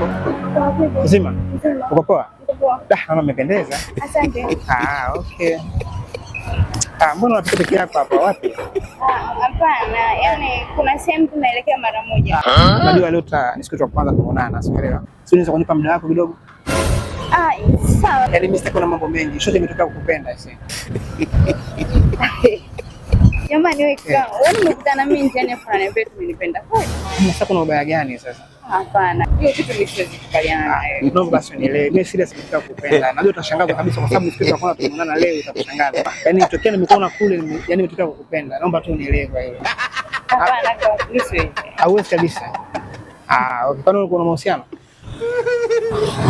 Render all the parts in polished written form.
mambo? Nzima. Uko poa? Naona umependeza. Asante. Okay. Mbona unapita peke yako hapa wapi? Hapana, yani kuna sehemu tunaelekea mara moja. Unajua leo ni siku ya kwanza tumeonana, sielewa. Si unaweza kunipa muda wako kidogo? Sawa. Yaani mimi sitaki na mambo mengi. Shote nimetoka kukupenda sasa. Jamani wewe wewe umekutana mimi njiani afu unaniambia umenipenda kweli? Sasa kuna ubaya gani sasa? Hapana. Hiyo kitu mimi siwezi kukubaliana nayo. Naomba basi unielewe. Mimi serious nimetoka kukupenda. Najua utashangaza kabisa kwa sababu siku ya kwanza tumeonana leo utakushangaza. Yaani tokea nimekuona kule yaani nimetoka kukupenda. Naomba tu unielewe kwa hiyo. Hapana kwa mimi siwezi. Hauwezi kabisa. Okay. Kwani uko na mahusiano?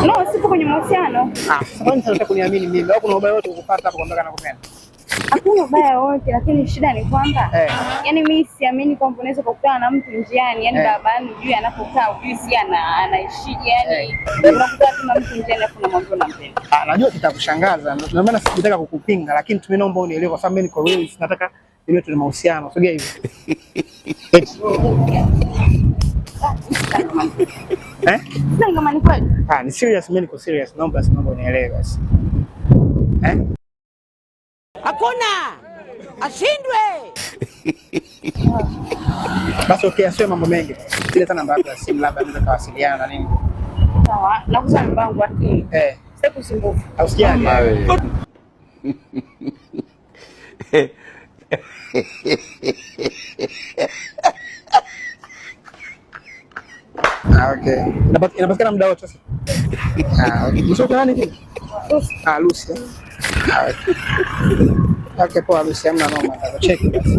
No, sipo kwenye mahusiano. Sasa kwani unataka kuniamini mimi au kuna ubaya wote ukupata hapo kwamba nakupenda? Hakuna ubaya wote, lakini shida ni kwamba yani mimi siamini kwamba unaweza kukutana na mtu njiani, yani barabarani hujui anapokaa, hujui si anaishije, yani unakutana tu na mtu njiani afu unamwambia unampenda. Najua kitakushangaza, ndio maana sikutaka kukupinga, lakini tumeomba unielewe kwa sababu mimi niko real, nataka niwe tuna mahusiano. Sogea hivi. Sasa kama ni kweli? Ni serious, mimi niko serious. Naomba unielewe basi. Hakuna ashindwe. Basi okay, asiwe mambo mengi. Ile sana namba yako ya simu labda tunaweza kuwasiliana na nini. Sawa, nakuza mbangu wake. Sitaki usumbufu. Usijali. Okay. Inapatikana muda wote sasa. Msoko nani hivi? Lucy. Okay, poa Lucy, hamna noma. Check basi.